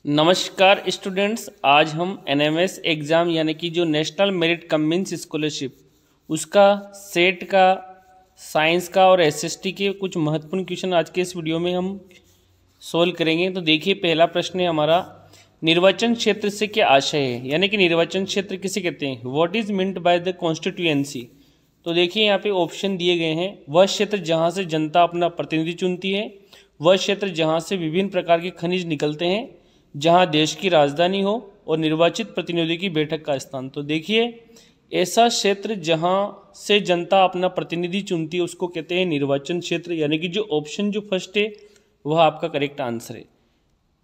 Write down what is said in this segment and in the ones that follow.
नमस्कार स्टूडेंट्स, आज हम एनएमएस एग्ज़ाम यानी कि जो national merit come means scholarship उसका सेट का, साइंस का और एसएसटी के कुछ महत्वपूर्ण क्वेश्चन आज के इस वीडियो में हम सोल्व करेंगे। तो देखिए, पहला प्रश्न है हमारा, निर्वाचन क्षेत्र से क्या आशय है, यानी कि निर्वाचन क्षेत्र किसे कहते हैं। What is meant by the constituency. तो देखिए यहाँ पे ऑप्शन दिए गए हैं, वह क्षेत्र जहाँ से जनता अपना प्रतिनिधि चुनती है, वह क्षेत्र जहाँ से विभिन्न प्रकार के खनिज निकलते हैं, जहां देश की राजधानी हो और निर्वाचित प्रतिनिधि की बैठक का स्थान। तो देखिए, ऐसा क्षेत्र जहां से जनता अपना प्रतिनिधि चुनती है उसको कहते हैं निर्वाचन क्षेत्र, यानी कि जो ऑप्शन जो फर्स्ट है वह आपका करेक्ट आंसर है।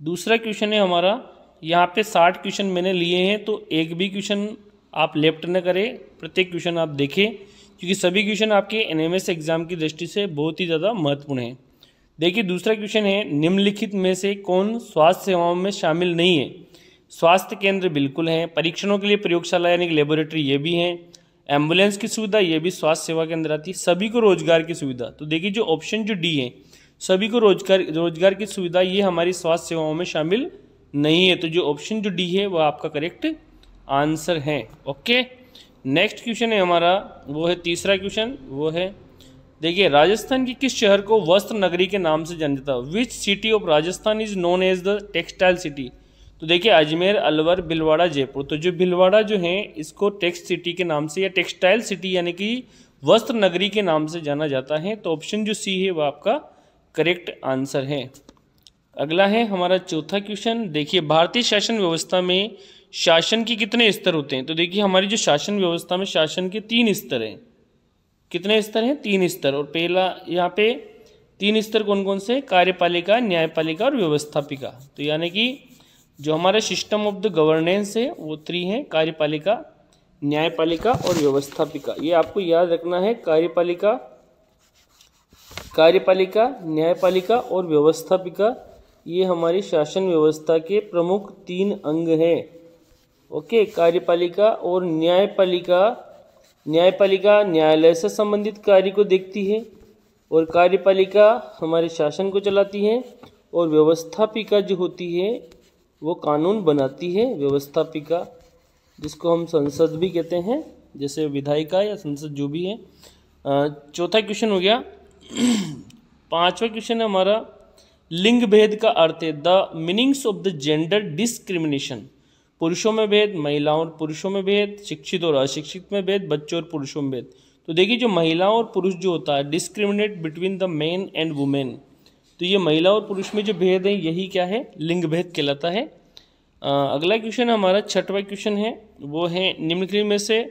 दूसरा क्वेश्चन है हमारा, यहाँ पे 60 क्वेश्चन मैंने लिए हैं, तो एक भी क्वेश्चन आप लेफ्ट न करें, प्रत्येक क्वेश्चन आप देखें, क्योंकि सभी क्वेश्चन आपके एनएमएस एग्जाम की दृष्टि से बहुत ही ज़्यादा महत्वपूर्ण है। देखिए, दूसरा क्वेश्चन है, निम्नलिखित में से कौन स्वास्थ्य सेवाओं में शामिल नहीं है। स्वास्थ्य केंद्र बिल्कुल है, परीक्षणों के लिए प्रयोगशाला यानी कि लेबोरेटरी ये भी है, एम्बुलेंस की सुविधा ये भी स्वास्थ्य सेवा के अंदर आती है, सभी को रोजगार की सुविधा। तो देखिए, जो ऑप्शन जो डी है, सभी को रोजगार की सुविधा, ये हमारी स्वास्थ्य सेवाओं में शामिल नहीं है। तो जो ऑप्शन जो डी है वह आपका करेक्ट आंसर है। ओके, नेक्स्ट क्वेश्चन है हमारा, वो है तीसरा क्वेश्चन, वो है देखिए, राजस्थान की किस शहर को वस्त्र नगरी के नाम से जाना जाता है। Which city of Rajasthan is known as the textile city. तो देखिए, अजमेर, अलवर, भीलवाड़ा, जयपुर। तो जो भीलवाड़ा जो है इसको टेक्स्ट सिटी के नाम से या टेक्सटाइल सिटी यानी कि वस्त्र नगरी के नाम से जाना जाता है। तो ऑप्शन जो सी है वह आपका करेक्ट आंसर है। अगला है हमारा चौथा क्वेश्चन, देखिए, भारतीय शासन व्यवस्था में शासन के कितने स्तर होते हैं। तो देखिए, हमारी जो शासन व्यवस्था में शासन के 3 स्तर हैं। कितने स्तर हैं? 3 स्तर। और पहला यहाँ पे 3 स्तर कौन कौन से? कार्यपालिका, न्यायपालिका और व्यवस्थापिका। तो यानी कि जो हमारा सिस्टम ऑफ द गवर्नेंस है वो 3 है, कार्यपालिका, न्यायपालिका और व्यवस्थापिका। ये आपको याद रखना है, कार्यपालिका, न्यायपालिका और व्यवस्थापिका, ये हमारी शासन व्यवस्था के प्रमुख 3 अंग हैं। ओके, कार्यपालिका और न्यायपालिका न्यायालय से संबंधित कार्य को देखती है और कार्यपालिका हमारे शासन को चलाती है, और व्यवस्थापिका जो होती है वो कानून बनाती है। व्यवस्थापिका जिसको हम संसद भी कहते हैं, जैसे विधायिका या संसद जो भी है। चौथा क्वेश्चन हो गया। पांचवा क्वेश्चन है हमारा, लिंग भेद का अर्थ है, the meanings of the gender discrimination. पुरुषों में भेद, महिलाओं और पुरुषों में भेद, शिक्षित और अशिक्षित में भेद, बच्चों और पुरुषों में भेद। तो देखिए, जो महिलाओं और पुरुष जो होता है, discriminate between the main and women. तो ये महिला और पुरुष में जो भेद है यही क्या है? लिंग भेद कहलाता है। अगला क्वेश्चन हमारा छठवां क्वेश्चन है, वो है, निम्नलिखित में से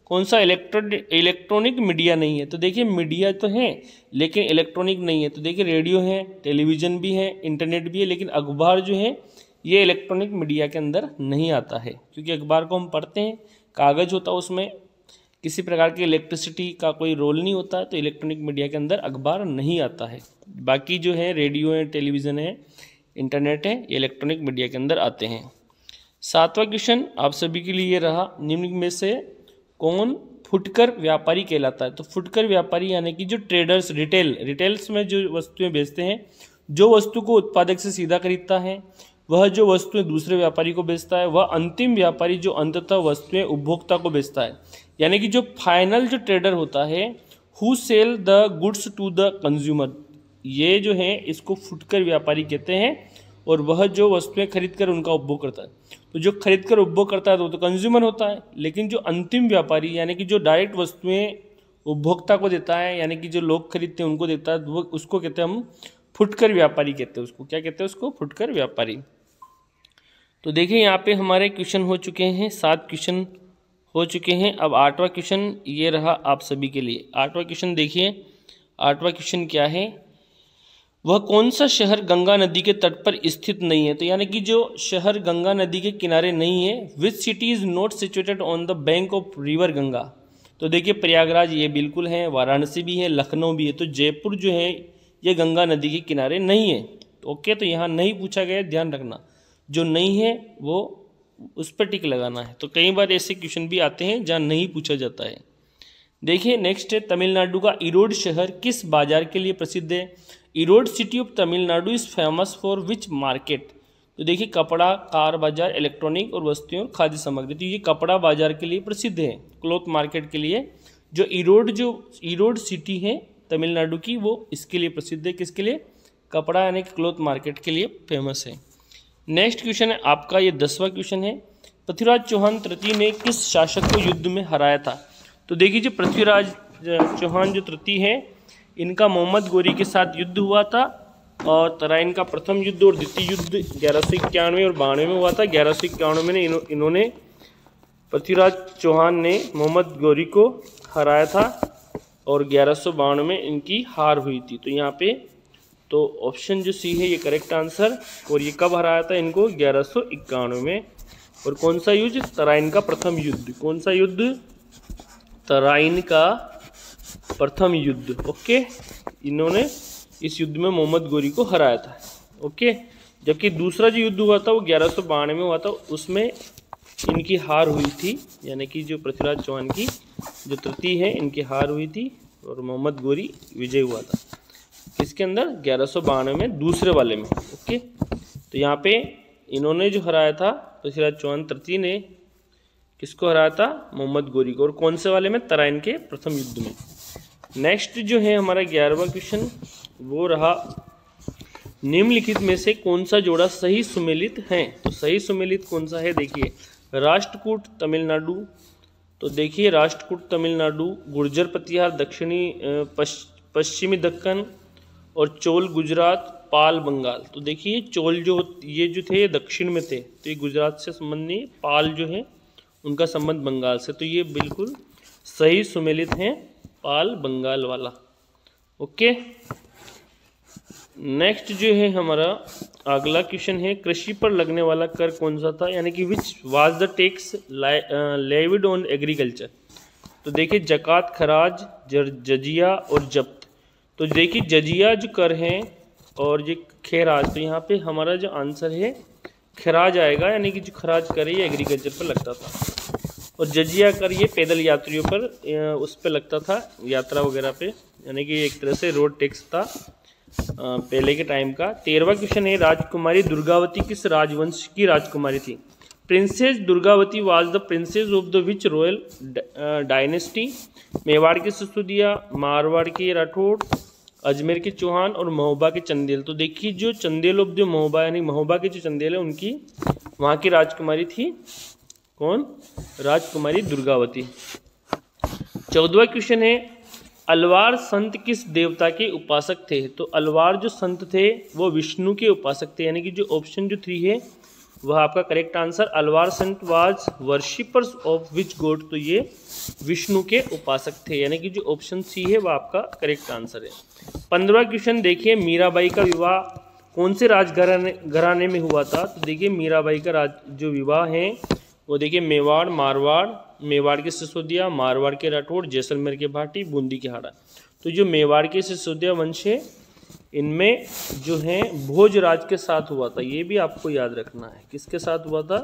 कौन सा इलेक्ट्रॉनिक मीडिया नहीं है। तो देखिए, मीडिया तो है लेकिन इलेक्ट्रॉनिक नहीं है। तो देखिए, रेडियो है, टेलीविज़न भी है, इंटरनेट भी है, लेकिन अखबार जो है ये इलेक्ट्रॉनिक मीडिया के अंदर नहीं आता है, क्योंकि अखबार को हम पढ़ते हैं, कागज़ होता है, उसमें किसी प्रकार की इलेक्ट्रिसिटी का कोई रोल नहीं होता है, तो इलेक्ट्रॉनिक मीडिया के अंदर अखबार नहीं आता है। बाकी जो है रेडियो है, टेलीविज़न है, इंटरनेट है, ये इलेक्ट्रॉनिक मीडिया के अंदर आते हैं। सातवां क्वेश्चन आप सभी के लिए रहा, निम्न में से कौन फुटकर व्यापारी कहलाता है। तो फुटकर व्यापारी यानी कि जो ट्रेडर्स, रिटेल्स में जो वस्तुएं बेचते हैं, जो वस्तु को उत्पादक से सीधा खरीदता है, वह जो वस्तुएं दूसरे व्यापारी को बेचता है, वह अंतिम व्यापारी जो अंततः वस्तुएं उपभोक्ता को बेचता है। यानी कि जो फाइनल जो ट्रेडर होता है, who sell the goods to the consumer, ये जो है इसको फुटकर व्यापारी कहते हैं, और वह जो वस्तुएं खरीद कर उनका उपभोग करता है। तो जो खरीद कर उपभोग करता है तो कंज्यूमर होता है, लेकिन जो अंतिम व्यापारी यानी कि जो डायरेक्ट वस्तुएं उपभोक्ता को देता है, यानी कि जो लोग खरीदते हैं उनको देता है, वो उसको कहते हैं हम फुटकर व्यापारी कहते हैं। उसको क्या कहते हैं? उसको फुटकर व्यापारी। तो देखिए, यहाँ पे हमारे क्वेश्चन हो चुके हैं, 7 क्वेश्चन हो चुके हैं। अब 8वां क्वेश्चन ये रहा आप सभी के लिए। 8वां क्वेश्चन देखिए, 8वां क्वेश्चन क्या है, वह कौन सा शहर गंगा नदी के तट पर स्थित नहीं है। तो यानी कि जो शहर गंगा नदी के किनारे नहीं है, which city is not situated on the bank of river Ganga. तो देखिए, प्रयागराज ये बिल्कुल है, वाराणसी भी है, लखनऊ भी है। तो जयपुर जो है ये गंगा नदी के किनारे नहीं है। तो ओके, तो यहाँ नहीं पूछा गया, ध्यान रखना, जो नहीं है वो उस पर टिक लगाना है। तो कई बार ऐसे क्वेश्चन भी आते हैं जहाँ नहीं पूछा जाता है। देखिए, नेक्स्ट है, तमिलनाडु का इरोड शहर किस बाजार के लिए प्रसिद्ध है। Erode city of Tamil Nadu is famous for which market. तो देखिए कपड़ा, कार बाजार, इलेक्ट्रॉनिक और वस्तुएं और खाद्य सामग्री। तो ये कपड़ा बाजार के लिए प्रसिद्ध है, क्लॉथ मार्केट के लिए। जो ईरोड सिटी है तमिलनाडु की, वो इसके लिए प्रसिद्ध है। किसके लिए? कपड़ा यानी कि क्लॉथ मार्केट के लिए फेमस है। नेक्स्ट क्वेश्चन है आपका, ये 10वां क्वेश्चन है। पृथ्वीराज चौहान तृतीय ने किस शासक को युद्ध में हराया था? तो देखिए जो पृथ्वीराज चौहान जो तृतीय है, इनका मोहम्मद गोरी के साथ युद्ध हुआ था और तराइन का प्रथम युद्ध और द्वितीय युद्ध 1191 और 92 में हुआ था। 1191 में इन्होंने पृथ्वीराज चौहान ने मोहम्मद गोरी को हराया था और 1192 में इनकी हार हुई थी। तो यहाँ पे तो ऑप्शन जो सी है ये करेक्ट आंसर। और ये कब हराया था इनको? 1191 में। और कौन सा युद्ध? तराइन का प्रथम युद्ध। कौन सा युद्ध? तराइन का प्रथम युद्ध। ओके, इन्होंने इस युद्ध में मोहम्मद गोरी को हराया था। ओके, जबकि दूसरा जो युद्ध हुआ था वो 1192 में हुआ था, उसमें इनकी हार हुई थी, यानी कि जो पृथ्वीराज चौहान की जो तृतीय है इनकी हार हुई थी और मोहम्मद गोरी विजय हुआ था। किसके अंदर? 1192 में, दूसरे वाले में। ओके, तो यहाँ पे इन्होंने जो हराया था पृथ्वीराज चौहान तृतीय ने, किसको हराया था? मोहम्मद गोरी को। और कौन से वाले में? तराइन के प्रथम युद्ध में। नेक्स्ट जो है हमारा 11वां क्वेश्चन वो रहा, निम्नलिखित में से कौन सा जोड़ा सही सुमेलित है? तो सही सुमेलित कौन सा है? देखिए राष्ट्रकूट तमिलनाडु। तो देखिए राष्ट्रकूट तमिलनाडु, गुर्जर प्रतिहार दक्षिणी पश्चिमी दक्कन और चोल गुजरात, पाल बंगाल। तो देखिए चोल ये जो थे दक्षिण में थे, तो ये गुजरात से संबंध नहीं, पाल जो है उनका संबंध बंगाल से। तो ये बिल्कुल सही सुमेलित हैं, पाल बंगाल वाला। ओके, नेक्स्ट जो है हमारा अगला क्वेश्चन है, कृषि पर लगने वाला कर कौन सा था? यानी कि which was the tax levied on agriculture? तो देखिए जकात, खराज, जजिया और जब्त। तो देखिए जजिया जो कर हैं और ये खराज, तो यहाँ पे हमारा जो आंसर है खराज आएगा, यानी कि जो खराज कर ये एग्रीकल्चर पर लगता था। और जजिया कर ये पैदल यात्रियों पर उस पर लगता था, यात्रा वगैरह पे, यानी कि एक तरह से रोड टैक्स था पहले के टाइम का। 13वां क्वेश्चन है, राजकुमारी दुर्गावती किस राजवंश की राजकुमारी थी? Princess Durgavati was the princess of the which royal dynasty? Mewar के सिसोदिया, मारवाड़ के राठौड़, अजमेर के चौहान और महोबा के चंदेल। तो देखिए जो चंदेल ऑफ जो महोबा, यानी महोबा के जो चंदेल है उनकी वहाँ की राजकुमारी थी कौन? राजकुमारी दुर्गावती। 14वां क्वेश्चन है, अलवार संत किस देवता के उपासक थे? तो अलवार जो संत थे वो विष्णु के उपासक थे, यानी कि जो ऑप्शन जो 3 है वह आपका correct answer. Alvar saints was worshippers of which god? तो ये विष्णु के उपासक थे, यानी कि जो ऑप्शन सी है वह आपका करेक्ट आंसर है। 15वां क्वेश्चन देखिए, मीराबाई का विवाह कौन से राजघराने में हुआ था? तो देखिए मीराबाई का जो विवाह है वो देखिए मेवाड़, मारवाड़, मेवाड़ के सिसोदिया, मारवाड़ के राठौड़, जैसलमेर के भाटी, बूंदी के हाड़ा। तो जो मेवाड़ के सिसोदिया वंश है इनमें जो है भोजराज के साथ हुआ था, ये भी आपको याद रखना है। किसके साथ हुआ था?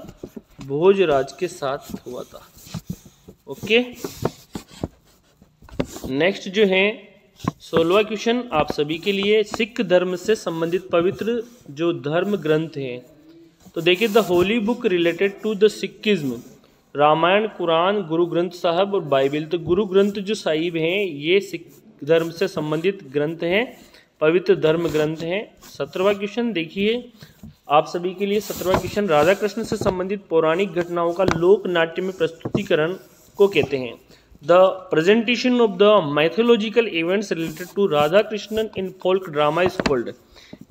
भोजराज के साथ हुआ था। ओके, नेक्स्ट जो है 16वां क्वेश्चन आप सभी के लिए, सिख धर्म से संबंधित पवित्र जो धर्म ग्रंथ हैं। तो देखिए the holy book related to the Sikhism, Ramayan, Quran, Guru Granth साहब और बाइबल। तो गुरु ग्रंथ जो साहिब हैं ये सिख धर्म से संबंधित ग्रंथ हैं, पवित्र धर्म ग्रंथ हैं। 17वां क्वेश्चन देखिए आप सभी के लिए, 17वां क्वेश्चन, राधा कृष्ण से संबंधित पौराणिक घटनाओं का लोक नाट्य में प्रस्तुतिकरण को कहते हैं? The presentation of the mythological events related to Radha Krishnan in folk drama is called,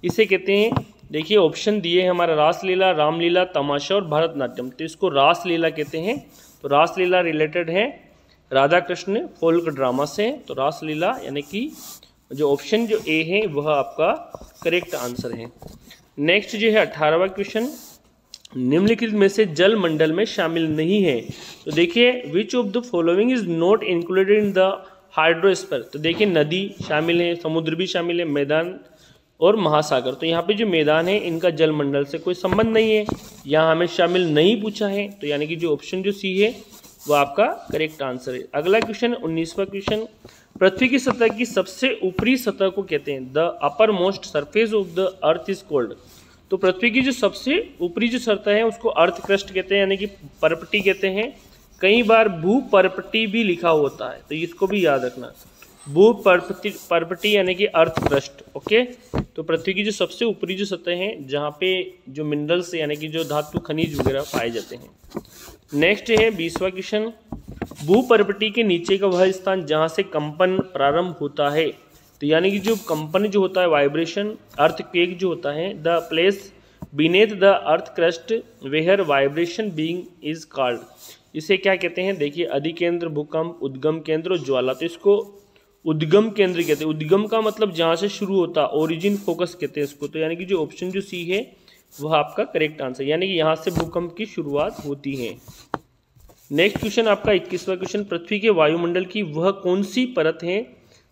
इसे कहते हैं। देखिए ऑप्शन दिए हैं हमारा, रासलीला, रामलीला, तमाशा और भरतनाट्यम। तो इसको रासलीला कहते हैं। तो रासलीला रिलेटेड है राधा कृष्ण फोल्क ड्रामा से, तो रासलीला यानी कि जो ऑप्शन जो ए है वह आपका करेक्ट आंसर है। नेक्स्ट जो है 18वां क्वेश्चन, निम्नलिखित में से जल मंडल में शामिल नहीं है। तो देखिए which of the following is not included in the hydrosphere? तो देखिए नदी शामिल है, समुद्र भी शामिल है, मैदान और महासागर। तो यहाँ पे जो मैदान है इनका जल मंडल से कोई संबंध नहीं है, यहाँ हमें शामिल नहीं पूछा है। तो यानी कि जो ऑप्शन जो सी है वो आपका करेक्ट आंसर है। अगला क्वेश्चन 19वां क्वेश्चन, पृथ्वी की सतह की सबसे ऊपरी सतह को कहते हैं? The upper most surface of the earth is called. तो पृथ्वी की जो सबसे ऊपरी जो सतह है उसको अर्थ क्रस्ट कहते हैं, यानी कि परपटी कहते हैं। कई बार भू परपटी भी लिखा होता है, तो इसको भी याद रखना, भू परपटी यानी कि अर्थ क्रस्ट। ओके, तो पृथ्वी की जो सबसे ऊपरी जो सतह है जहाँ पे जो मिनरल्स यानी कि जो धातु खनिज वगैरह पाए जाते हैं। नेक्स्ट है 20वां क्वेश्चन, भू परपटी के नीचे का वह स्थान जहाँ से कंपन प्रारंभ होता है। तो यानी कि जो कंपन जो होता है, वाइब्रेशन, अर्थक्वेक जो होता है, the place beneath the earth crust where vibration being is called. इसे क्या कहते हैं? देखिए, अधिकेंद्र, भूकंप, उद्गम केंद्र और ज्वाला। तो इसको उद्गम केंद्र कहते हैं। उद्गम का मतलब जहाँ से शुरू होता, ओरिजिन फोकस कहते हैं इसको। तो यानी कि जो ऑप्शन जो सी है वह आपका करेक्ट आंसर, यानी कि यहाँ से भूकंप की शुरुआत होती है। नेक्स्ट क्वेश्चन आपका 21वां क्वेश्चन, पृथ्वी के वायुमंडल की वह कौन सी परत है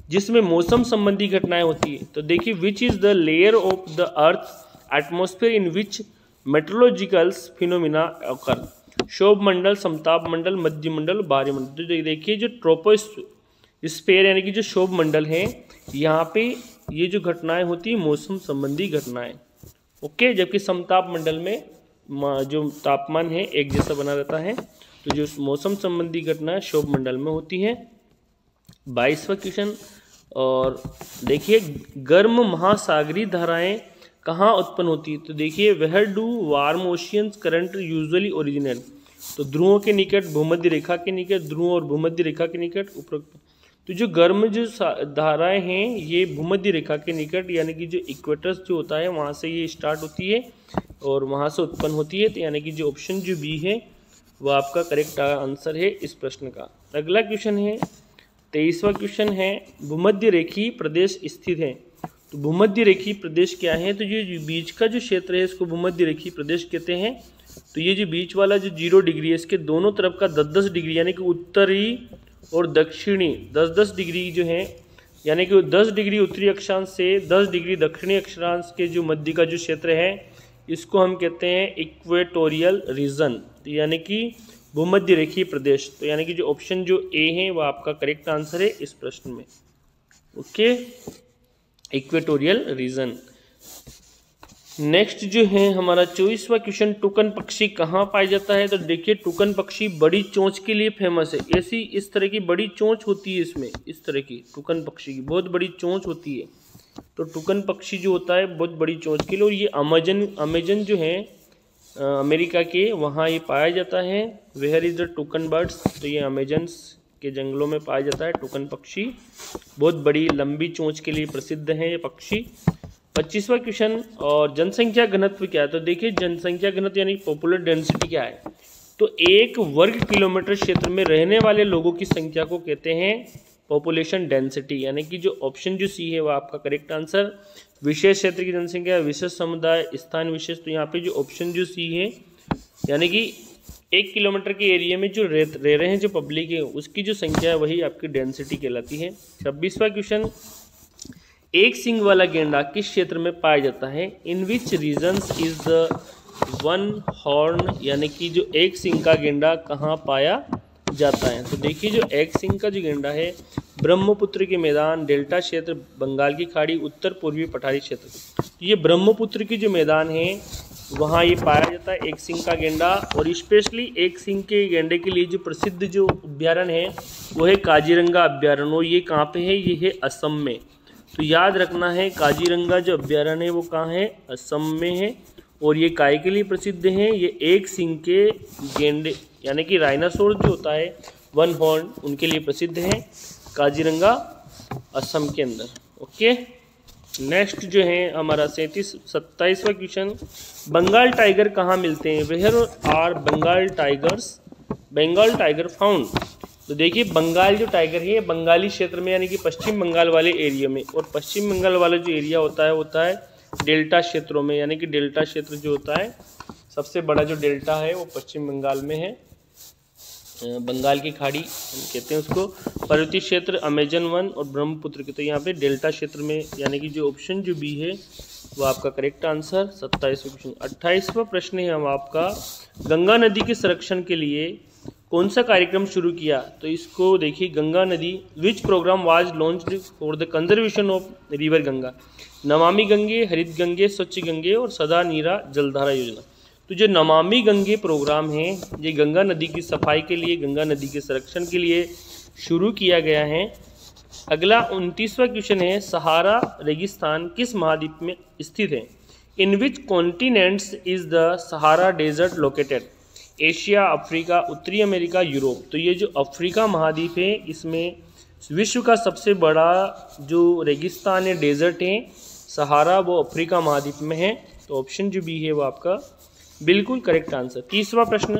जिसमें मौसम संबंधी घटनाएं होती है। तो देखिए, which is the layer of the earth atmosphere in which meteorological phenomena occur. शोभ मंडल, समताप मंडल, मध्य मंडल, बाहरी मंडल। तो देखिए, जो ट्रोपोस्फेयर यानी कि जो शोभ मंडल है, यहाँ पे ये जो घटनाएं होती है मौसम संबंधी घटनाएं। ओके, जबकि समताप मंडल में जो तापमान है एक जैसा बना रहता है। तो जो मौसम संबंधी घटनाएं शोभ मंडल में होती है। 22वां क्वेश्चन, और देखिए, गर्म महासागरीय धाराएं कहाँ उत्पन्न होती है। तो देखिए, where do warm oceans current usually originate. तो ध्रुवों के निकट, भूमध्य रेखा के निकट, ध्रुवों और भूमध्य रेखा के निकट उपरोक्त। तो जो गर्म जो धाराएं हैं ये भूमध्य रेखा के निकट यानी कि जो इक्वेटर्स जो होता है वहाँ से ये स्टार्ट होती है और वहाँ से उत्पन्न होती है। तो यानी कि जो ऑप्शन जो बी है वो आपका करेक्ट आंसर है इस प्रश्न का। अगला क्वेश्चन है 23वां क्वेश्चन है, भूमध्य रेखीय प्रदेश स्थित है। तो भूमध्य रेखीय प्रदेश क्या है? तो ये बीच का जो क्षेत्र है इसको भूमध्य रेखीय प्रदेश कहते हैं। तो ये जो बीच वाला जो 0 डिग्री है इसके दोनों तरफ का 10-10 डिग्री यानी कि उत्तरी और दक्षिणी 10-10 डिग्री जो है, यानी कि 10 डिग्री उत्तरी अक्षांश से 10 डिग्री दक्षिणी अक्षांश के जो मध्य का जो क्षेत्र है इसको हम कहते हैं इक्वेटोरियल रीजन। तो यानी कि भूमध्य रेखीय प्रदेश। तो यानी कि जो ऑप्शन जो ए है वो आपका करेक्ट आंसर है इस प्रश्न में। Okay, equatorial region. नेक्स्ट जो है हमारा 24वां क्वेश्चन, टुकन पक्षी कहाँ पाया जाता है। तो देखिए, टुकन पक्षी बड़ी चोंच के लिए फेमस है। ऐसी इस तरह की बड़ी चोंच होती है इसमें, इस तरह की टुकन पक्षी की बहुत बड़ी चोंच होती है। तो टुकन पक्षी जो होता है बहुत बड़ी चोंच के लिए, और ये अमेजन जो है अमेरिका के वहाँ ये पाया जाता है। Where is the toucan birds. तो ये अमेजन्स के जंगलों में पाया जाता है टुकन पक्षी। बहुत बड़ी लंबी चोंच के लिए प्रसिद्ध है ये पक्षी। 25वां क्वेश्चन, और जनसंख्या घनत्व क्या है। तो देखिए, जनसंख्या घनत्व यानी पॉपुलर डेंसिटी क्या है। तो 1 वर्ग किलोमीटर क्षेत्र में रहने वाले लोगों की संख्या को कहते हैं पॉपुलेशन डेंसिटी। यानी कि जो ऑप्शन जो सी है वो आपका करेक्ट आंसर। विशेष क्षेत्र की जनसंख्या, विशेष समुदाय, स्थान विशेष। तो यहाँ पे जो ऑप्शन जो सी है यानी कि 1 किलोमीटर के एरिया में जो रह रहे हैं जो पब्लिक है उसकी जो संख्या है वही आपकी डेंसिटी कहलाती है। 26वां क्वेश्चन, एक सींग वाला गेंडा किस क्षेत्र में पाया जाता है। In which regions is the one horn, यानी कि जो एक सींग का गेंडा कहाँ पाया जाता है। तो देखिए, जो एक सींग का जो गेंडा है ब्रह्मपुत्र के मैदान, डेल्टा क्षेत्र, बंगाल की खाड़ी, उत्तर पूर्वी पठारी क्षेत्र। तो ये ब्रह्मपुत्र की जो मैदान है वहाँ ये पाया जाता है एक सींग का गेंडा। और स्पेशली एक सींग के गेंडे के लिए जो प्रसिद्ध जो अभ्यारण्य है वो है काजीरंगा अभ्यारण्य। और ये कहाँ पे है? ये है असम में। तो याद रखना है, काजीरंगा जो अभ्यारण्य है वो कहाँ है? असम में है। और ये काय के लिए प्रसिद्ध है? ये एक सींग के गेंडे यानी कि राइनासोर जो होता है वन हॉर्न, उनके लिए प्रसिद्ध है काजीरंगा असम के अंदर। ओके, नेक्स्ट जो है हमारा 27वां क्वेश्चन, बंगाल टाइगर कहाँ मिलते हैं। Where are Bengal tiger found. तो देखिए, बंगाल जो टाइगर है बंगाली क्षेत्र में यानी कि पश्चिम बंगाल वाले एरिया में। और पश्चिम बंगाल वाला जो एरिया होता है डेल्टा क्षेत्रों में। यानी कि डेल्टा क्षेत्र जो होता है, सबसे बड़ा जो डेल्टा है वो पश्चिम बंगाल में है। बंगाल की खाड़ी हम कहते हैं उसको। पर्वतीय क्षेत्र अमेजन वन और ब्रह्मपुत्र के। तो यहाँ पे डेल्टा क्षेत्र में, यानी कि जो ऑप्शन जो बी है वो आपका करेक्ट आंसर। 27वां क्वेश्चन। 28वां प्रश्न है हम आपका, गंगा नदी के संरक्षण के लिए कौन सा कार्यक्रम शुरू किया? तो इसको देखिए, गंगा नदी, विच programme was launched for the conservation of river Ganga? Namami Gange, हरित गंगे, स्वच्छ गंगे और सदा नीरा जलधारा योजना। तो जो नमामि गंगे प्रोग्राम है, ये गंगा नदी की सफाई के लिए, गंगा नदी के संरक्षण के लिए शुरू किया गया है। अगला 29वां क्वेश्चन है, सहारा रेगिस्तान किस महाद्वीप में स्थित है? In which continents is the Sahara desert located? Asia, Africa, उत्तरी अमेरिका, यूरोप। तो ये जो अफ्रीका महाद्वीप है, इसमें विश्व का सबसे बड़ा जो रेगिस्तान है, डेजर्ट है सहारा, वो अफ्रीका महाद्वीप में है। तो ऑप्शन जो बी है वो आपका बिल्कुल करेक्ट आंसर। 30वां प्रश्न,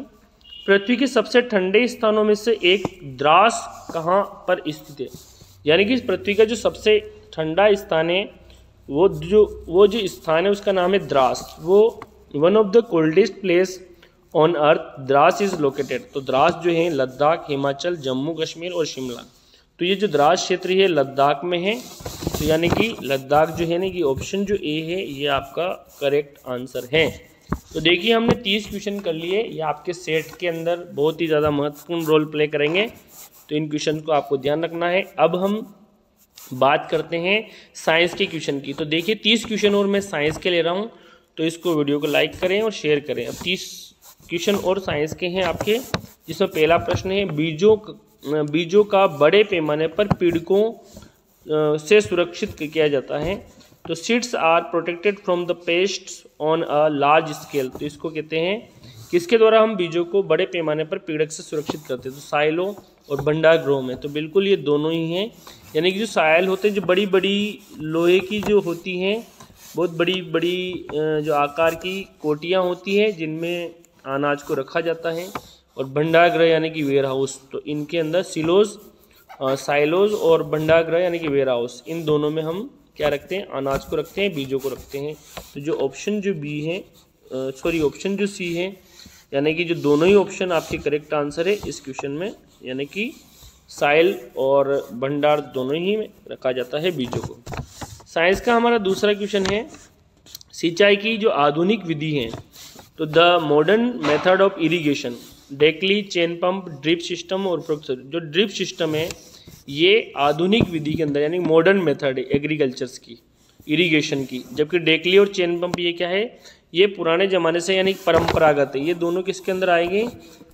पृथ्वी के सबसे ठंडे स्थानों में से एक द्रास कहाँ पर स्थित है? यानी कि पृथ्वी का जो सबसे ठंडा स्थान है, वो जो स्थान है उसका नाम है द्रास। वो one of the coldest place on earth Dras is located. तो द्रास जो है लद्दाख, हिमाचल, जम्मू कश्मीर और शिमला। तो ये जो द्रास क्षेत्र है लद्दाख में है। तो यानी कि लद्दाख जो है ना कि ऑप्शन जो ए है ये आपका करेक्ट आंसर है। तो देखिए, हमने 30 क्वेश्चन कर लिए। ये आपके सेट के अंदर बहुत ही ज़्यादा महत्वपूर्ण रोल प्ले करेंगे, तो इन क्वेश्चन को आपको ध्यान रखना है। अब हम बात करते हैं साइंस के क्वेश्चन की। तो देखिए, 30 क्वेश्चन और मैं साइंस के ले रहा हूँ, तो इसको वीडियो को लाइक करें और शेयर करें। अब 30 क्वेश्चन और साइंस के हैं आपके, जिसमें पहला प्रश्न है, बीजों का बड़े पैमाने पर पीड़कों से सुरक्षित किया जाता है। तो seeds are protected from the pests on a large scale. तो इसको कहते हैं, किसके द्वारा हम बीजों को बड़े पैमाने पर पीड़क से सुरक्षित करते हैं? तो साइलो और भंडार गृह में। तो बिल्कुल ये दोनों ही हैं। यानी कि जो साइल होते हैं, जो बड़ी बड़ी लोहे की जो होती हैं, बहुत बड़ी बड़ी जो आकार की कोटियाँ होती हैं जिनमें अनाज को रखा जाता है। और भंडार गृह यानी कि वेयर हाउस, तो इनके अंदर साइलोज और भंडार गृह यानी कि वेयर हाउस, इन दोनों में हम क्या रखते हैं? अनाज को रखते हैं, बीजों को रखते हैं। तो जो ऑप्शन जो बी है, ऑप्शन जो सी है, यानी कि जो दोनों ही ऑप्शन आपके करेक्ट आंसर है इस क्वेश्चन में। यानी कि साइल और भंडार दोनों ही में रखा जाता है बीजों को। साइंस का हमारा दूसरा क्वेश्चन है, सिंचाई की जो आधुनिक विधि है। तो the modern method of irrigation, डेकली, चेन पंप, ड्रिप सिस्टम और प्रोक्सर। जो ड्रिप सिस्टम है ये आधुनिक विधि के अंदर यानी मॉडर्न मेथड है एग्रीकल्चर्स की, इरिगेशन की। जबकि डेकली और चेन पंप ये क्या है? ये पुराने ज़माने से यानी परंपरागत है। ये दोनों किसके अंदर आएंगे?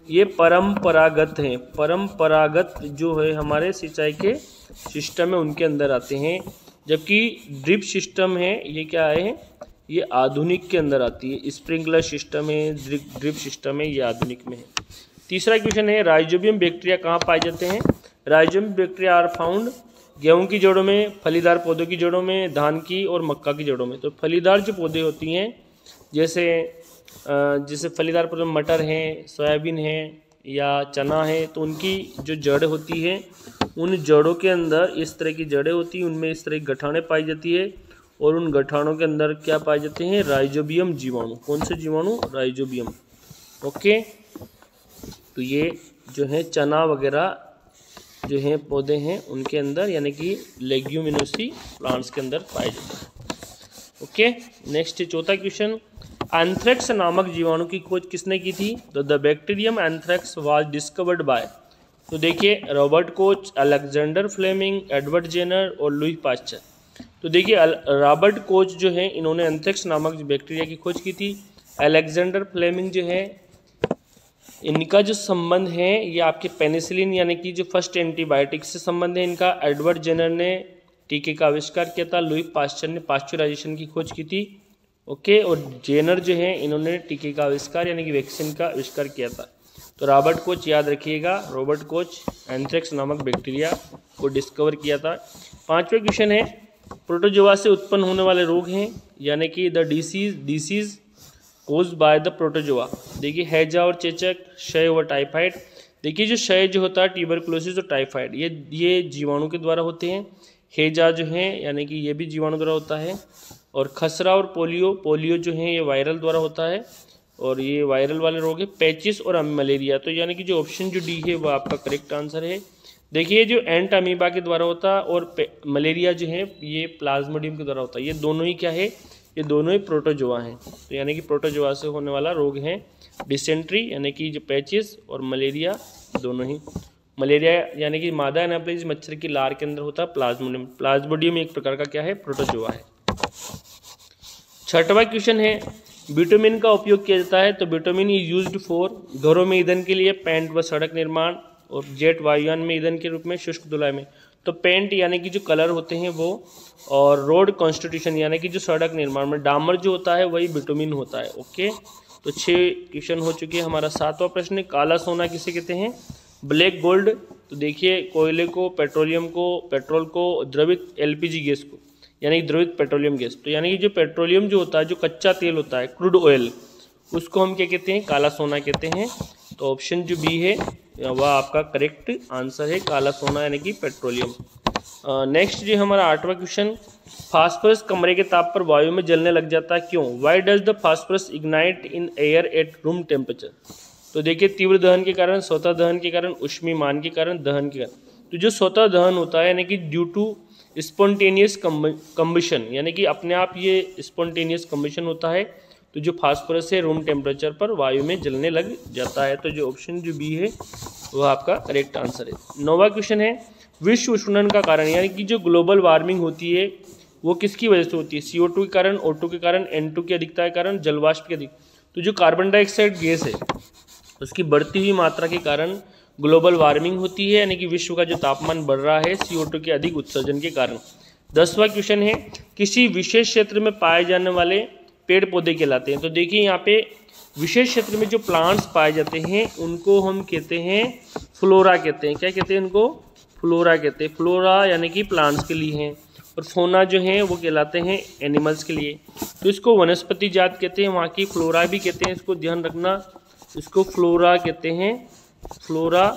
ये परंपरागत हैं। परंपरागत जो है हमारे सिंचाई के सिस्टम है उनके अंदर आते हैं। जबकि ड्रिप सिस्टम है ये क्या है? ये आधुनिक के अंदर आती है। स्प्रिंकलर सिस्टम है, ड्रिप सिस्टम है, ये आधुनिक में है। तीसरा क्वेश्चन है, राइजोबियम बैक्टीरिया कहाँ पाए जाते हैं? राइजोबियम बैक्टीरिया आर फाउंड गेहूं की जड़ों में, फलीदार पौधों की जड़ों में, धान की और मक्का की जड़ों में। तो फलीदार जो पौधे होती हैं, जैसे फलीदार पौधे मटर हैं, सोयाबीन है या चना है, तो उनकी जो जड़ होती है, उन जड़ों के अंदर इस तरह की जड़ें होती हैं, उनमें इस तरह की गठानें पाई जाती है। और उन गठानों के अंदर क्या पाए जाते हैं? राइजोबियम जीवाणु। कौन से जीवाणु? राइजोबियम। ओके, तो ये जो है चना वगैरह जो हैं पौधे हैं उनके अंदर यानी कि लेग्यूमिनोसी प्लांट्स के अंदर पाए जाते हैं। ओके, नेक्स्ट चौथा क्वेश्चन, एंथ्रेक्स नामक जीवाणु की खोज किसने की थी? तो the bacterium anthrax was discovered by. तो देखिए, Robert Koch, Alexander Fleming, Edward Jenner और लुई पास्चर। तो देखिए, रॉबर्ट कोच जो है इन्होंने एंथ्रेक्स नामक बैक्टीरिया की खोज की थी। अलेक्जेंडर फ्लेमिंग जो है, इनका जो संबंध है ये आपके पेनिसिलिन यानी कि जो फर्स्ट एंटीबायोटिक से संबंध है इनका। एडवर्ड जेनर ने टीके का आविष्कार किया था। लुई पास्चर ने पास्चुराइजेशन की खोज की थी। ओके, और जेनर जो है इन्होंने टीके का आविष्कार यानी कि वैक्सीन का आविष्कार किया था। तो रॉबर्ट कोच याद रखिएगा, रॉबर्ट कोच एंथ्रेक्स नामक बैक्टीरिया को डिस्कवर किया था। पांचवें क्वेश्चन है, प्रोटोजोआ से उत्पन्न होने वाले रोग हैं यानी कि the disease cause by the protozoa. देखिए, हैजा और चेचक, क्षय और टाइफाइड। देखिए, जो क्षय जो होता है, ट्यूबरकुलोसिस और टाइफाइड, ये जीवाणु के द्वारा होते हैं। हैजा जो है यानी कि ये भी जीवाणु द्वारा होता है। और खसरा और पोलियो जो है ये वायरल द्वारा होता है और ये वायरल वाले रोग है। पैचिस और मलेरिया, तो यानी कि जो ऑप्शन जो डी है वो आपका करेक्ट आंसर है। देखिए, जो एंट अमीबा के द्वारा होता है और मलेरिया जो है ये प्लाज्मोडियम के द्वारा होता है। ये दोनों ही क्या है? ये दोनों ही प्रोटोजोआ हैं। तो यानी कि प्रोटोजोआ से होने वाला रोग है डिसेंट्री यानी कि जो पैचिस, और मलेरिया दोनों ही। मलेरिया यानी कि मादा एनाप्लिस मच्छर की लार के अंदर होता है प्लाज्मोडियम। प्लाज्मोडियम एक प्रकार का क्या है, प्रोटोजोआ है। छठवां क्वेश्चन है, बिटुमिन का उपयोग किया जाता है। तो बिटुमिन इज यूज्ड फॉर घरों में ईंधन के लिए, पेंट व सड़क निर्माण, और जेट वायुयान में ईंधन के रूप में, शुष्क धुलाई में। तो पेंट यानी कि जो कलर होते हैं वो, और रोड कॉन्स्टिट्यूशन यानी कि जो सड़क निर्माण में डामर जो होता है वही बिटुमिन होता है। ओके, तो 6 क्वेश्चन हो चुके हैं। हमारा 7वां प्रश्न है, काला सोना किसे कहते हैं, ब्लैक गोल्ड। तो देखिए, कोयले को, पेट्रोलियम को, पेट्रोल को, द्रवित एलपीजी गैस को, यानी कि द्रवित पेट्रोलियम गैस। तो यानी कि जो पेट्रोलियम जो होता है, जो कच्चा तेल होता है, क्रूड ऑयल, उसको हम क्या कहते हैं, काला सोना कहते हैं। तो ऑप्शन जो बी है वह आपका करेक्ट आंसर है, काला सोना यानी कि पेट्रोलियम। नेक्स्ट जो हमारा 8वां क्वेश्चन, फास्फोरस कमरे के ताप पर वायु में जलने लग जाता है, क्यों? Why does the phosphorus ignite in air at room temperature. तो देखिए, तीव्र दहन के कारण, स्वतः दहन के कारण, ऊष्मीमान के कारण, दहन के कारण। तो जो स्वतः दहन होता है यानी कि ड्यू टू स्पॉन्टेनियस कम्बशन, यानी कि अपने आप ये स्पॉन्टेनियस कम्बशन होता है। तो जो फास्फोरस है रूम टेम्परेचर पर वायु में जलने लग जाता है। तो जो ऑप्शन जो बी है वह आपका करेक्ट आंसर है। 9वां क्वेश्चन है, विश्व उष्णन का कारण, यानी कि जो ग्लोबल वार्मिंग होती है वो किसकी वजह से होती है? CO2 के कारण, O2 के कारण, N2 की अधिकता के कारण, जलवाष्प की अधिक। तो जो कार्बन डाइऑक्साइड गैस है उसकी बढ़ती हुई मात्रा के कारण ग्लोबल वार्मिंग होती है, यानी कि विश्व का जो तापमान बढ़ रहा है CO2 के अधिक उत्सर्जन के कारण। 10वां क्वेश्चन है, किसी विशेष क्षेत्र में पाए जाने वाले पेड़ पौधे कहलाते हैं। तो देखिए, यहाँ पे विशेष क्षेत्र में जो प्लांट्स पाए जाते हैं उनको हम कहते हैं फ्लोरा कहते हैं। क्या कहते हैं उनको? फ्लोरा कहते हैं। फ्लोरा यानी कि प्लांट्स के लिए हैं, और फोना जो है वो कहलाते हैं एनिमल्स के लिए। तो इसको वनस्पति जात कहते हैं, वहाँ की फ्लोरा भी कहते हैं, इसको ध्यान रखना। इसको फ्लोरा कहते हैं, फ्लोरा,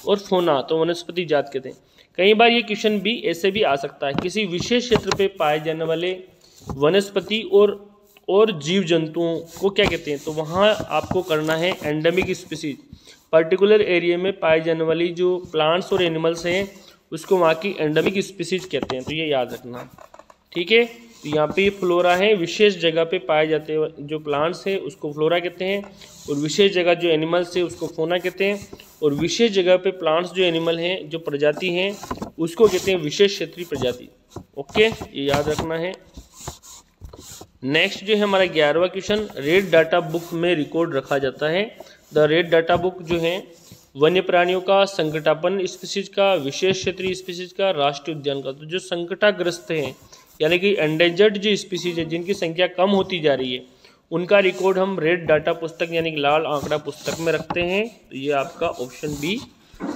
और फोना तो वनस्पति जात कहते हैं। कई बार ये क्वेश्चन भी ऐसे भी आ सकता है, किसी विशेष क्षेत्र पे पाए जाने वाले वनस्पति और जीव जंतुओं को क्या कहते हैं? तो वहाँ आपको करना है एंडेमिक स्पीसीज। पर्टिकुलर एरिया में पाए जाने वाली जो प्लांट्स और एनिमल्स हैं उसको वहाँ की एंडेमिक स्पीसीज कहते हैं। तो ये याद रखना, ठीक है। तो यहाँ पे फ्लोरा है, विशेष जगह पे पाए जाते जो प्लांट्स हैं उसको फ्लोरा कहते हैं, और विशेष जगह जो एनिमल्स है उसको फोना कहते हैं, और विशेष जगह पे प्लांट्स जो एनिमल हैं, जो प्रजाति हैं, उसको कहते हैं विशेष क्षेत्रीय प्रजाति। ओके, ये याद रखना है। नेक्स्ट जो है हमारा 11वां क्वेश्चन, रेड डाटा बुक में रिकॉर्ड रखा जाता है। द रेड डाटा बुक जो है वन्य प्राणियों का, संकटापन्न स्पीसीज का, विशेष क्षेत्रीय स्पीसीज का, राष्ट्रीय उद्यान का। तो जो संकटाग्रस्त हैं यानी कि एंडेंजर्ड जो स्पीसीज है जिनकी संख्या कम होती जा रही है, उनका रिकॉर्ड हम रेड डाटा पुस्तक यानी कि लाल आंकड़ा पुस्तक में रखते हैं। तो ये आपका ऑप्शन बी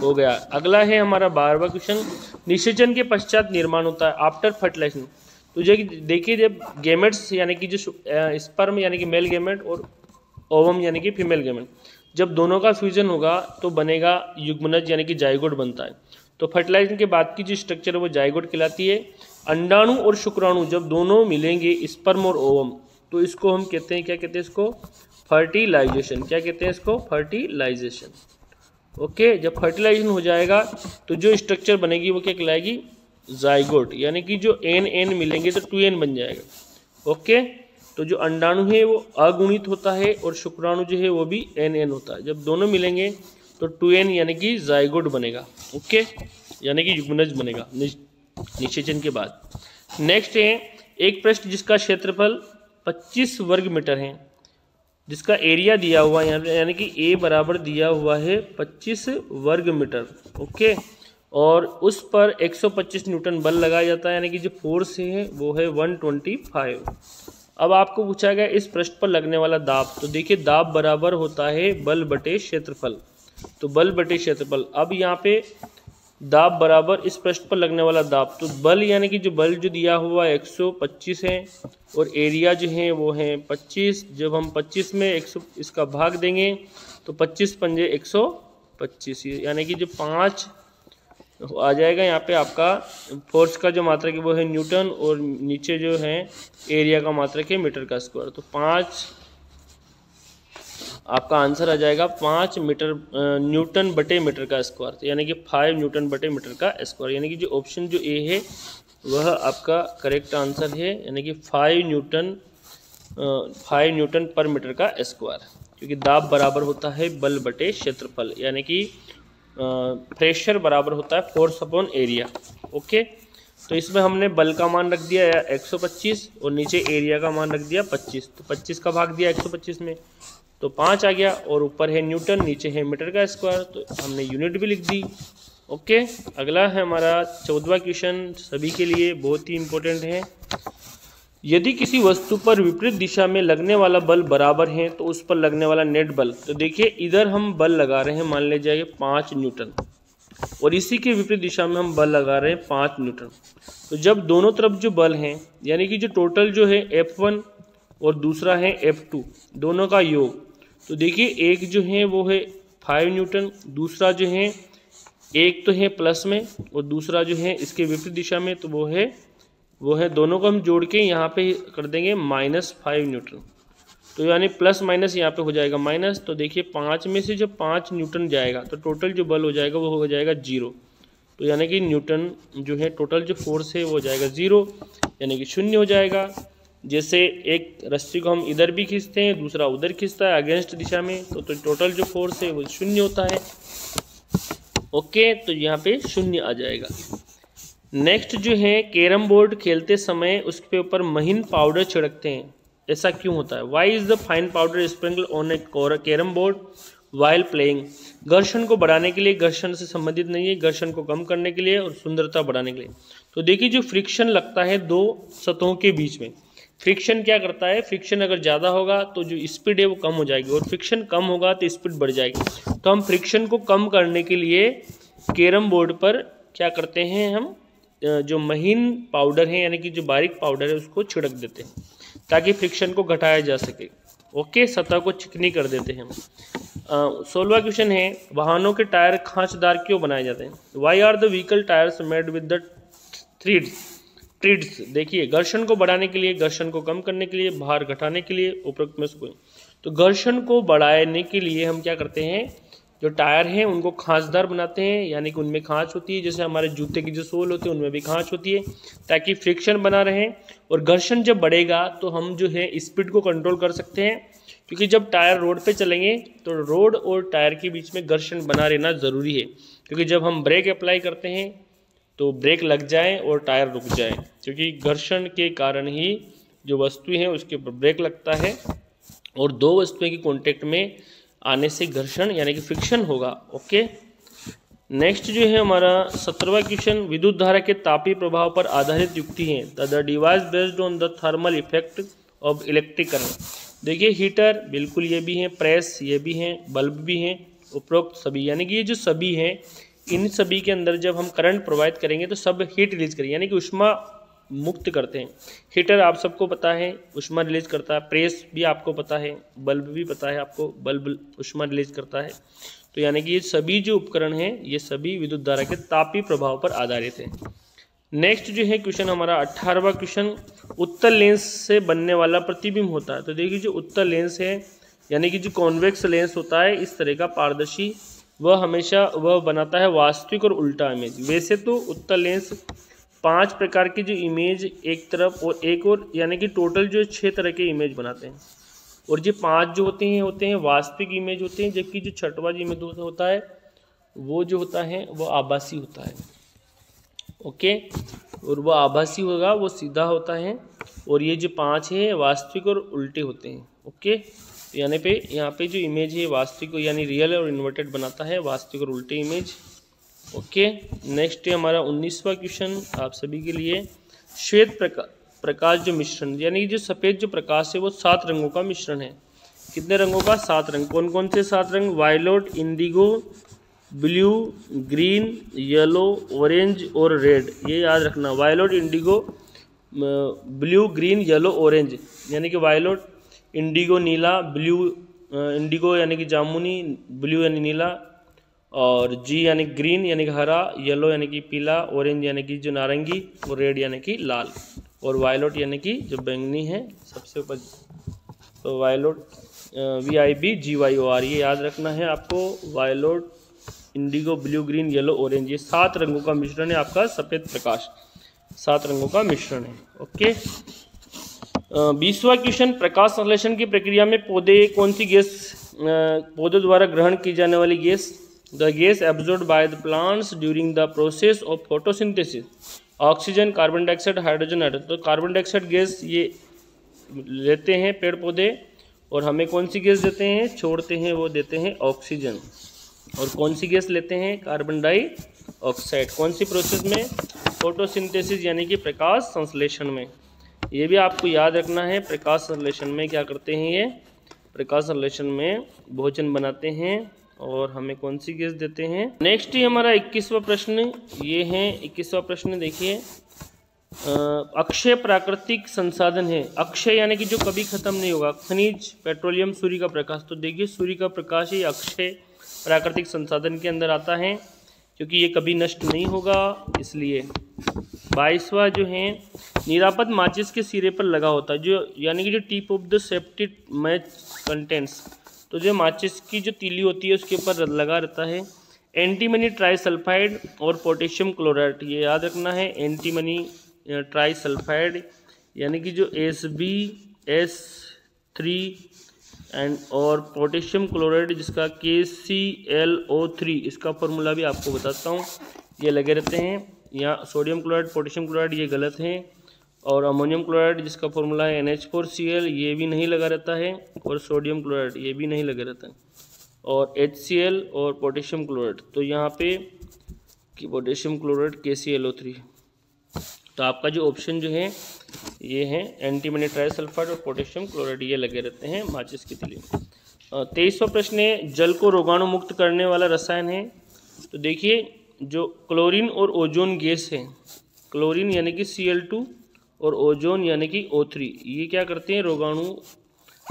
हो गया। अगला है हमारा 12वां क्वेश्चन, निषेचन के पश्चात निर्माण होता है, आफ्टर फर्टिलाइजेशन। तो जो देखिए, जब गेमेट्स यानी कि जो स्पर्म यानी कि मेल गेमेट और ओवम यानी कि फीमेल गेमेट, जब दोनों का फ्यूजन होगा तो बनेगा युग्मनज यानी कि जाइगोट बनता है। तो फर्टिलाइजेशन के बाद की जो स्ट्रक्चर है वो जाइगोट कहलाती है। अंडाणु और शुक्राणु जब दोनों मिलेंगे, स्पर्म और ओवम, तो इसको हम कहते हैं, क्या कहते हैं इसको? फर्टिलाइजेशन। क्या कहते हैं इसको? फर्टिलाइजेशन। ओके, जब फर्टिलाइजेशन हो जाएगा तो जो स्ट्रक्चर बनेगी वो क्या कहलाएगी? जाइगोट, यानी कि जो एन मिलेंगे तो 2n बन जाएगा। ओके, तो जो अंडाणु है वो अगुणित होता है और शुक्राणु जो है वो भी n होता है। जब दोनों मिलेंगे तो 2n यानी कि जाइगोट बनेगा। ओके, यानी कि युग्मनज बनेगा निषेचन के बाद। नेक्स्ट है, एक पृष्ठ जिसका क्षेत्रफल 25 वर्ग मीटर है, जिसका एरिया दिया हुआ है यानी कि A बराबर दिया हुआ है 25 वर्ग मीटर। ओके, और उस पर 125 न्यूटन बल लगाया जाता है, यानी कि जो फोर्स है वो है 125। अब आपको पूछा गया इस पृष्ठ पर लगने वाला दाब। तो देखिए, दाब बराबर होता है बल बटे क्षेत्रफल। तो बल बटे क्षेत्रफल। अब यहाँ पे दाब बराबर इस पृष्ठ पर लगने वाला दाब, तो बल यानी कि जो बल जो दिया हुआ 125 है, और एरिया जो है वो है 25। जब हम 25 में 100 इसका भाग देंगे तो 25 पंजे 125, यानी कि जो 5 आ जाएगा। यहाँ पे आपका फोर्स का जो मात्रक है वो है न्यूटन, और नीचे जो है एरिया का मात्रक है मीटर का स्क्वायर। तो 5 आपका आंसर आ जाएगा 5 न्यूटन बटे मीटर का स्क्वायर, यानी कि 5 न्यूटन बटे मीटर का स्क्वायर, यानी कि जो ऑप्शन जो ए है वह आपका करेक्ट आंसर है, यानी कि 5 न्यूटन पर मीटर का स्क्वायर, क्योंकि दाब बराबर होता है बल बटे क्षेत्रफल, यानी कि प्रेशर बराबर होता है फोर्स अपॉन एरिया। ओके, तो इसमें हमने बल का मान रख दिया 125 और नीचे एरिया का मान रख दिया 25। तो 25 का भाग दिया 125 में तो 5 आ गया, और ऊपर है न्यूटन, नीचे है मीटर का स्क्वायर, तो हमने यूनिट भी लिख दी। ओके, अगला है हमारा 14वां क्वेश्चन, सभी के लिए बहुत ही इंपॉर्टेंट है। यदि किसी वस्तु पर विपरीत दिशा में लगने वाला बल बराबर है तो उस पर लगने वाला नेट बल, तो देखिए इधर हम बल लगा रहे हैं, मान लीजिए 5 न्यूटन, और इसी के विपरीत दिशा में हम बल लगा रहे हैं 5 न्यूटन। तो जब दोनों तरफ जो बल हैं, यानी कि जो टोटल जो है F1 और दूसरा है F2, दोनों का योग, तो देखिए एक जो है वो है 5 न्यूटन, दूसरा जो है एक तो है प्लस में और दूसरा जो है इसके विपरीत दिशा में, तो वो है दोनों को हम जोड़ के यहाँ पे कर देंगे -5 न्यूटन। तो यानी प्लस माइनस यहाँ पे हो जाएगा माइनस। तो देखिए 5 में से जब 5 न्यूटन जाएगा तो टोटल जो बल हो जाएगा वो हो जाएगा 0। तो यानी कि न्यूटन जो है टोटल जो फोर्स है वो हो जाएगा 0, यानी कि 0 हो जाएगा। जैसे एक रस्सी को हम इधर भी खींचते हैं, दूसरा उधर खींचता है अगेंस्ट दिशा में, तो टोटल जो फोर्स है वो 0 होता है। ओके, तो यहाँ पे 0 आ जाएगा। नेक्स्ट जो है, कैरम बोर्ड खेलते समय उसके ऊपर महीन पाउडर छिड़कते हैं, ऐसा क्यों होता है? Why is the fine powder sprinkle on a carrom board while playing? घर्षण को बढ़ाने के लिए, घर्षण से संबंधित नहीं है, घर्षण को कम करने के लिए और सुंदरता बढ़ाने के लिए। तो देखिए जो फ्रिक्शन लगता है दो सतहों के बीच में, फ्रिक्शन क्या करता है, फ्रिक्शन अगर ज़्यादा होगा तो जो स्पीड है वो कम हो जाएगी, और फ्रिक्शन कम होगा तो स्पीड बढ़ जाएगी। तो हम फ्रिक्शन को कम करने के लिए कैरम बोर्ड पर क्या करते हैं, हम जो महीन पाउडर है यानी कि जो बारीक पाउडर है उसको छिड़क देते हैं ताकि फ्रिक्शन को घटाया जा सके। ओके, सतह को चिकनी कर देते हैं हम। 16वां क्वेश्चन है, वाहनों के टायर खांचदार क्यों बनाए जाते हैं? Why are the vehicle tyres made with the treads? देखिए घर्षण को बढ़ाने के लिए, घर्षण को कम करने के लिए, भार घटाने के लिए, उपरोक्त में से कोई। तो घर्षण को बढ़ाने के लिए हम क्या करते हैं, जो टायर हैं उनको खांचदार बनाते हैं, यानी कि उनमें खांच होती है, जैसे हमारे जूते की जो सोल होती है उनमें भी खांच होती है ताकि फ्रिक्शन बना रहे। और घर्षण जब बढ़ेगा तो हम जो है स्पीड को कंट्रोल कर सकते हैं, क्योंकि जब टायर रोड पे चलेंगे तो रोड और टायर के बीच में घर्षण बना रहना ज़रूरी है, क्योंकि जब हम ब्रेक अप्लाई करते हैं तो ब्रेक लग जाए और टायर रुक जाए, क्योंकि घर्षण के कारण ही जो वस्तु है उसके ऊपर ब्रेक लगता है, और दो वस्तुएं की कॉन्टेक्ट में आने से घर्षण यानी कि फ्रिक्शन होगा। ओके, नेक्स्ट जो है हमारा 17वां क्वेश्चन, विद्युत धारा के तापीय प्रभाव पर आधारित युक्ति है। The device based on the thermal effect of electric current. देखिए हीटर बिल्कुल ये भी हैं, प्रेस ये भी हैं, बल्ब भी हैं, उपरोक्त सभी, यानी कि ये जो सभी हैं इन सभी के अंदर जब हम करंट प्रोवाइड करेंगे तो सब हीट रिलीज करेंगे, यानी कि उष्मा मुक्त करते हैं। हीटर आप सबको पता है उष्मा रिलीज करता है, प्रेस भी आपको पता है, बल्ब भी पता है आपको, बल्ब उष्मा रिलीज करता है। तो यानी कि ये सभी जो उपकरण हैं ये सभी विद्युत धारा के तापीय प्रभाव पर आधारित हैं। नेक्स्ट जो है क्वेश्चन हमारा 18वां क्वेश्चन, उत्तल लेंस से बनने वाला प्रतिबिंब होता है। तो देखिए जो उत्तल लेंस है यानी कि जो कॉन्वेक्स लेंस होता है इस तरह का पारदर्शी, वह हमेशा वह बनाता है वास्तविक और उल्टा इमेज। वैसे तो उत्तल लेंस 5 प्रकार की जो इमेज एक तरफ और एक और, यानी कि टोटल जो 6 तरह के इमेज बनाते हैं, और जो 5 जो होते हैं वास्तविक इमेज होते हैं, जबकि जो 6वां इमेज होता है वो जो होता है वो आभासी होता है। ओके, और वो आभासी होगा, वो सीधा होता है, और ये जो 5 है वास्तविक और उल्टे होते हैं। ओके, तो यहाँ पे जो इमेज है वास्तविक यानी रियल और इन्वर्टेड बनाता है, वास्तविक और उल्टे इमेज। ओके, नेक्स्ट है हमारा 19वां क्वेश्चन आप सभी के लिए, श्वेत प्रकाश जो मिश्रण, यानी जो सफ़ेद जो प्रकाश है वो 7 रंगों का मिश्रण है। कितने रंगों का? 7 रंग। कौन कौन से 7 रंग? Violet, indigo, blue, green, yellow, orange और रेड। ये याद रखना, violet, indigo, blue, green, yellow, orange, यानी कि वायलेट, इंडिगो नीला, ब्लू इंडिगो यानी कि जामुनी, ब्लू यानी नीला, और जी यानी ग्रीन यानी कि हरा, येलो यानी कि पीला, ऑरेंज यानी कि जो नारंगी, और रेड यानी कि लाल, और वायलेट यानी कि जो बैंगनी है सबसे ऊपर। तो वायलेट VIBGYOR, ये याद रखना है आपको। Violet, indigo, blue, green, yellow, orange, ये 7 रंगों का मिश्रण है आपका सफ़ेद प्रकाश, 7 रंगों का मिश्रण है। ओके, 20वां क्वेश्चन, प्रकाश संश्लेषण की प्रक्रिया में पौधे कौन सी गैस, पौधों द्वारा ग्रहण की जाने वाली gas the gas absorbed by the plants during the process of photosynthesis, oxygen, carbon dioxide, hydrogen, nitrogen. तो कार्बन डाइऑक्साइड गैस ये लेते हैं पेड़ पौधे, और हमें कौन सी गैस देते हैं, छोड़ते हैं, वो देते हैं ऑक्सीजन। और कौन सी गैस लेते हैं, कार्बन डाइऑक्साइड। कौन सी प्रोसेस में, फोटोसिंथेसिस यानी कि प्रकाश संश्लेषण में। ये भी आपको याद रखना है, प्रकाश संश्लेषण में क्या करते हैं, ये प्रकाश संश्लेषण में भोजन बनाते हैं और हमें कौन सी गैस देते हैं। नेक्स्ट ही हमारा 21वां प्रश्न, ये है 21वां प्रश्न। देखिए, अक्षय प्राकृतिक संसाधन है। अक्षय यानी कि जो कभी खत्म नहीं होगा, खनिज, पेट्रोलियम, सूर्य का प्रकाश। तो देखिए, सूर्य का प्रकाश ही अक्षय प्राकृतिक संसाधन के अंदर आता है, क्योंकि ये कभी नष्ट नहीं होगा, इसलिए। 22वां जो है, निरापद माचिस के सिरे पर लगा होता है, जो यानी कि जो tip of the safety match contents. तो जो माचिस की जो तीली होती है उसके ऊपर लगा रहता है। एंटीमनी ट्राइसल्फाइड और पोटेशियम क्लोराइड, ये याद रखना है। एंटीमनी ट्राइसल्फाइड यानी कि जो SbS3 एंड और पोटेशियम क्लोराइड जिसका KClO3, इसका फॉर्मूला भी आपको बताता हूँ, ये लगे रहते हैं। यहाँ सोडियम क्लोराइड, पोटेशियम क्लोराइड ये गलत हैं, और अमोनियम क्लोराइड जिसका फॉर्मूला है NH4Cl, ये भी नहीं लगा रहता है, और सोडियम क्लोराइड ये भी नहीं लगा रहता है, और HCl और पोटेशियम क्लोराइड। तो यहाँ पे कि पोटेशियम क्लोराइड KClO3, तो आपका जो ऑप्शन जो है ये है एंटीमनी ट्राइसल्फाइड और पोटेशियम क्लोराइड, ये लगे रहते हैं माचिस की तीली में। 23वां प्रश्न है, जल को रोगाणु मुक्त करने वाला रसायन है। तो देखिए, जो क्लोरीन और ओजोन गैस है, क्लोरीन यानी कि Cl2 और ओजोन यानी कि O3, ये क्या करते हैं, रोगाणु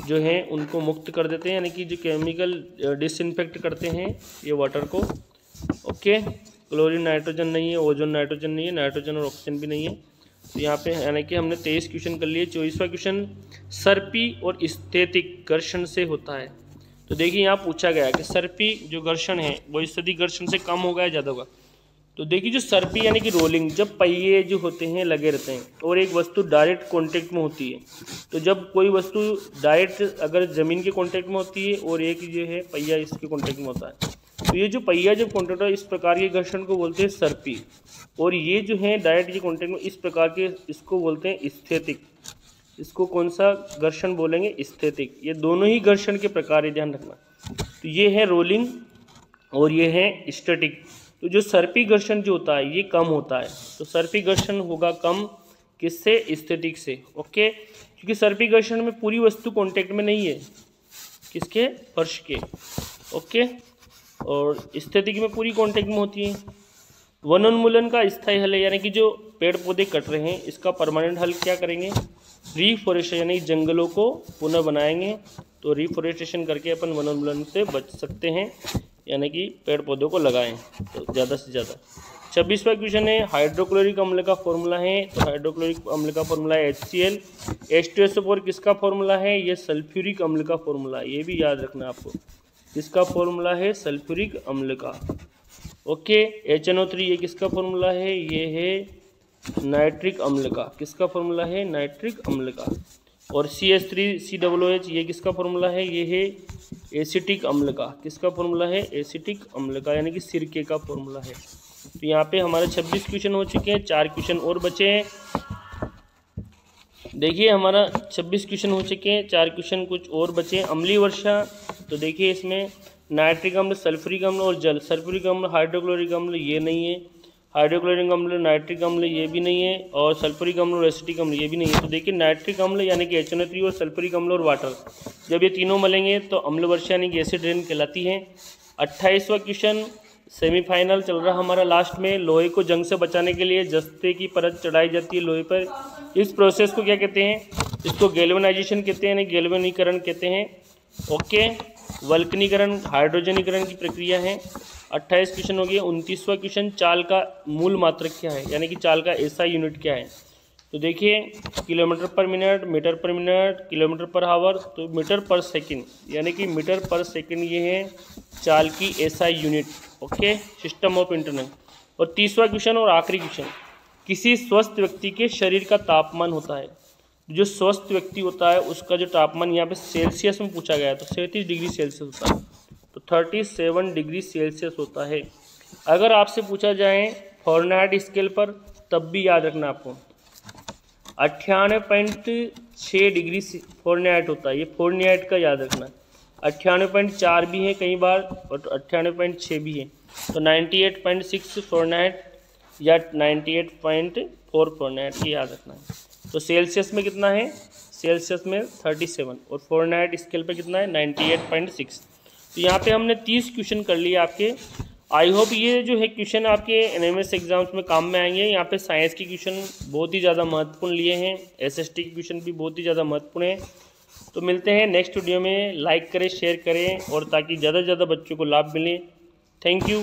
जो हैं उनको मुक्त कर देते हैं, यानी कि जो केमिकल डिसइंफेक्ट करते हैं ये वाटर को। ओके, क्लोरीन नाइट्रोजन नहीं है, ओजोन नाइट्रोजन नहीं है, नाइट्रोजन और ऑक्सीजन भी नहीं है। तो यहाँ पे यानी कि हमने 23 क्वेश्चन कर लिए। 24वां क्वेश्चन, सर्पी और स्थैतिक घर्षण से होता है। तो देखिए, यहाँ पूछा गया कि सर्पी जो घर्षण है वो स्थैतिक घर्षण से कम होगा या ज़्यादा होगा। तो देखिए, जो सर्पी यानी कि रोलिंग, जब पहिए जो होते हैं लगे रहते हैं और एक वस्तु डायरेक्ट कांटेक्ट में होती है, तो जब कोई वस्तु डायरेक्ट अगर ज़मीन के कांटेक्ट में होती है और एक जो है पहिया इसके कांटेक्ट में होता है, तो ये जो पहिया जब कांटेक्ट होता है, इस प्रकार के घर्षण को बोलते हैं सर्पी, और ये जो है डायरेक्ट ये कांटेक्ट में, इस प्रकार के इसको बोलते हैं स्थैतिक। इसको कौन सा घर्षण बोलेंगे, स्थैतिक। ये दोनों ही घर्षण के प्रकार है, ध्यान रखना। तो ये है रोलिंग और ये है स्टैटिक। तो जो सर्पी घर्षण जो होता है ये कम होता है, तो सर्पी घर्षण होगा कम, किससे, स्थैतिक से। ओके, क्योंकि सर्पी घर्षण में पूरी वस्तु कांटेक्ट में नहीं है, किसके, फर्श के। ओके, और स्थैतिक में पूरी कांटेक्ट में होती है। वनोन्मूलन का स्थायी हल है, यानी कि जो पेड़ पौधे कट रहे हैं इसका परमानेंट हल क्या करेंगे, रिफॉरेस्टेशन, यानी जंगलों को पुनः बनाएंगे। तो रिफॉरेस्टेशन करके अपन वनोन्मूलन से बच सकते हैं, यानी कि पेड़ पौधों को लगाएं तो ज़्यादा से ज़्यादा। 26वां क्वेश्चन है, हाइड्रोक्लोरिक अम्ल का फॉर्मूला है। तो हाइड्रोक्लोरिक अम्ल का फॉर्मूला है HCl। H2SO4 किसका फॉर्मूला है, ये सल्फ्यूरिक अम्ल का फॉर्मूला है, ये भी याद रखना आपको। किसका फॉर्मूला है, सल्फ्यूरिक अम्ल का। ओके, HNO3 ये किसका फॉर्मूला है, ये है नाइट्रिक अम्ल का। किसका फॉर्मूला है, नाइट्रिक अम्ल का। और CH3COOH ये किसका फॉर्मूला है, ये है एसिटिक अम्ल का। किसका फॉर्मूला है, एसिटिक अम्ल का, यानी कि सिरके का फॉर्मूला है। तो यहाँ पे हमारे 26 क्वेश्चन हो चुके हैं, 4 क्वेश्चन और बचे हैं। देखिए, हमारा 26 क्वेश्चन हो चुके हैं, 4 क्वेश्चन कुछ और बचे हैं। अम्लीय वर्षा, तो देखिए इसमें नाइट्रिक अम्ल, सल्फ्यूरिक अम्ल और जल। सल्फ्यूरिक अम्ल, हाइड्रोक्लोरिक अम्ल ये नहीं है, हाइड्रोक्लोरिक अम्ल, नाइट्रिक अम्ल ये भी नहीं है, और सल्फ्यूरिक अम्ल और एसिटिक अम्ल ये भी नहीं है। तो देखिए, नाइट्रिक अम्ल यानी कि HNO3 और सल्फ्यूरिक अम्ल और वाटर, जब ये तीनों मिलेंगे तो अम्ल वर्षा यानी कि एसिड रेन कहलाती है। 28वां क्वेश्चन, सेमीफाइनल चल रहा हमारा लास्ट में। लोहे को जंग से बचाने के लिए जस्ते की परत चढ़ाई जाती है लोहे पर। इस प्रोसेस को क्या कहते हैं, इसको गैल्वेनाइजेशन कहते हैं, यानी गैल्वेनीकरण कहते हैं। ओके, वल्कनीकरण, हाइड्रोजनीकरण की प्रक्रिया है। 28 क्वेश्चन हो गया। 29वां क्वेश्चन, चाल का मूल मात्रक क्या है, यानी कि चाल का SI यूनिट क्या है। तो देखिए, kilometre per minute, metre per minute, kilometre per hour, तो मीटर पर सेकंड, यानी कि मीटर पर सेकंड ये है चाल की SI unit. Okay, system of internal. और 30वां क्वेश्चन और आखिरी क्वेश्चन, किसी स्वस्थ व्यक्ति के शरीर का तापमान होता है। जो स्वस्थ व्यक्ति होता है उसका जो तापमान यहाँ पे सेल्सियस में पूछा गया है, तो 37 डिग्री सेल्सियस होता है। तो 37 डिग्री सेल्सियस होता है। अगर आपसे पूछा जाए फ़ारेनहाइट स्केल पर, तब भी याद रखना आपको 98.6 डिग्री फ़ारेनहाइट होता है। ये फ़ारेनहाइट का याद रखना। 98.4 भी है कई बार और 98.6 भी है। तो 98.6 फ़ारेनहाइट या 98.4 फ़ारेनहाइट ये याद रखना है। तो सेल्सियस में कितना है? सेल्सियस में 37 और फ़ारेनहाइट स्केल पे कितना है? 98.6। तो यहाँ पे हमने 30 क्वेश्चन कर लिए आपके। आई होप ये जो है क्वेश्चन आपके एनएमएस एग्जाम्स में काम में आएंगे। यहाँ पे साइंस के क्वेश्चन बहुत ही ज़्यादा महत्वपूर्ण लिए हैं, एसएसटी के क्वेश्चन भी बहुत ही ज़्यादा महत्वपूर्ण हैं। तो मिलते हैं नेक्स्ट वीडियो में। लाइक करें, शेयर करें और ताकि ज़्यादा से ज़्यादा बच्चों को लाभ मिले। Thank you.